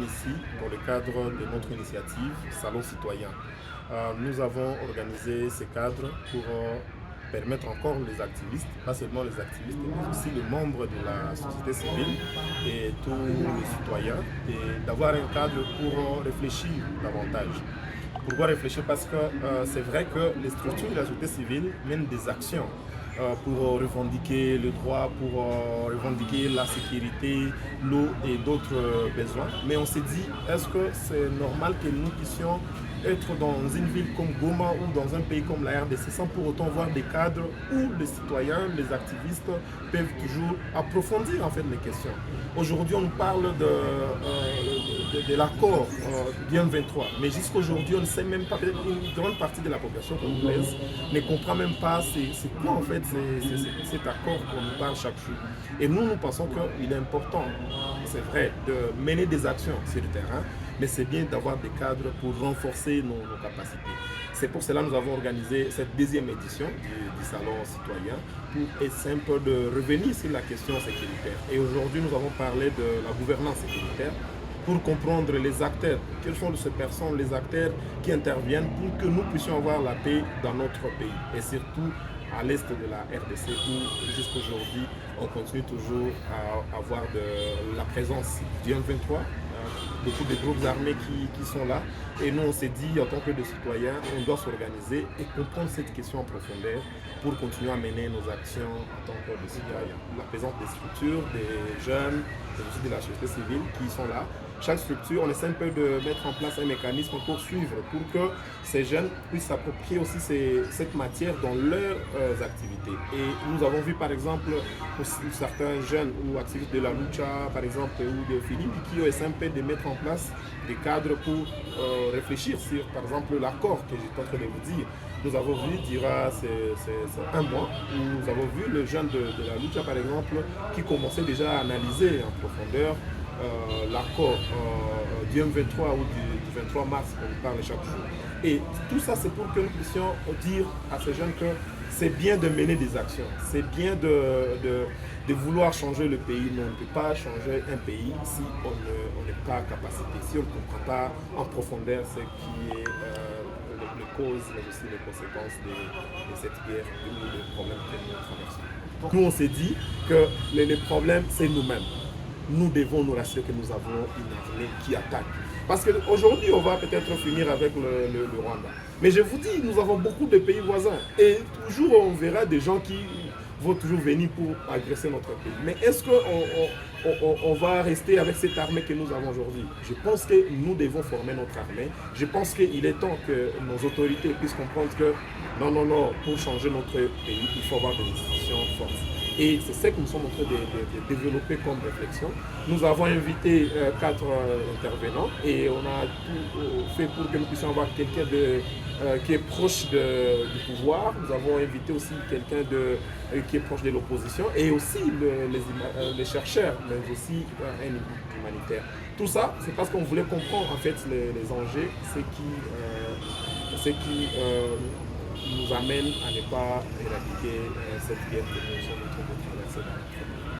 ici dans le cadre de notre initiative Salon Citoyen. Nous avons organisé ces cadres pour permettre encore les activistes, pas seulement les activistes, mais aussi les membres de la société civile et tous les citoyens, et d'avoir un cadre pour réfléchir davantage. Pourquoi réfléchir? Parce que c'est vrai que les structures de la société civile mènent des actions pour revendiquer le droit, pour revendiquer la sécurité, l'eau et d'autres besoins. Mais on s'est dit, est-ce que c'est normal que nous puissions être dans une ville comme Goma ou dans un pays comme la RDC sans pour autant voir des cadres où les citoyens, les activistes peuvent toujours approfondir en fait les questions. Aujourd'hui, on nous parle de l'accord Diem 23, mais jusqu'aujourd'hui, on ne sait même pas, une grande partie de la population congolaise ne comprend même pas c'est quoi en fait cet accord qu'on nous parle chaque jour. Et nous pensons qu'il est important, c'est vrai, de mener des actions sur le terrain, mais c'est bien d'avoir des cadres pour renforcer nos capacités. C'est pour cela que nous avons organisé cette deuxième édition du Salon Citoyen pour essayer un peu de revenir sur la question sécuritaire. Et aujourd'hui, nous avons parlé de la gouvernance sécuritaire pour comprendre les acteurs, quelles sont ces personnes, les acteurs qui interviennent pour que nous puissions avoir la paix dans notre pays et surtout à l'est de la RDC où jusqu'aujourd'hui on continue toujours à avoir de la présence du M23, beaucoup de groupes armés qui sont là. Et nous, on s'est dit, en tant que citoyens, on doit s'organiser et comprendre cette question en profondeur pour continuer à mener nos actions en tant que citoyens. La présence des structures, des jeunes, mais aussi de la société civile qui sont là. Chaque structure, on essaie un peu de mettre en place un mécanisme pour suivre, pour que ces jeunes puissent s'approprier aussi cette matière dans leurs activités. Et nous avons vu par exemple certains jeunes ou activistes de la lucha, par exemple, ou de Philippe, qui ont essayé un peu de mettre en place des cadres pour réfléchir sur, par exemple, l'accord que j'étais en train de vous dire. Nous avons vu, durant un mois, où nous avons vu le jeune de la lucha, par exemple, qui commençait déjà à analyser en profondeur l'accord du M23 ou du 23 mars qu'on parle chaque jour. Et tout ça, c'est pour que nous puissions dire à ces jeunes que c'est bien de mener des actions, c'est bien de vouloir changer le pays, mais on ne peut pas changer un pays si on n'est pas en capacité, si on ne comprend pas en profondeur ce qui est les causes, mais aussi les conséquences de cette guerre ou les problèmes que nous traversons. Nous, on s'est dit que les problèmes, c'est nous-mêmes. Nous devons nous rassurer que nous avons une armée qui attaque. Parce qu'aujourd'hui, on va peut-être finir avec le Rwanda. Mais je vous dis, nous avons beaucoup de pays voisins. Et toujours, on verra des gens qui vont toujours venir pour agresser notre pays. Mais est-ce qu'on va rester avec cette armée que nous avons aujourd'hui? Je pense que nous devons former notre armée. Je pense qu'il est temps que nos autorités puissent comprendre que non, pour changer notre pays, il faut avoir des institutions fortes. Et c'est ce que nous sommes en train de développer comme réflexion. Nous avons invité 4 intervenants et on a tout fait pour que nous puissions avoir quelqu'un qui est proche du pouvoir. Nous avons invité aussi quelqu'un qui est proche de l'opposition et aussi les chercheurs, mais aussi un humanitaire. Tout ça, c'est parce qu'on voulait comprendre en fait les enjeux, ce qui nous amène à ne pas éradiquer cette guerre que nous sommes en train de traverser.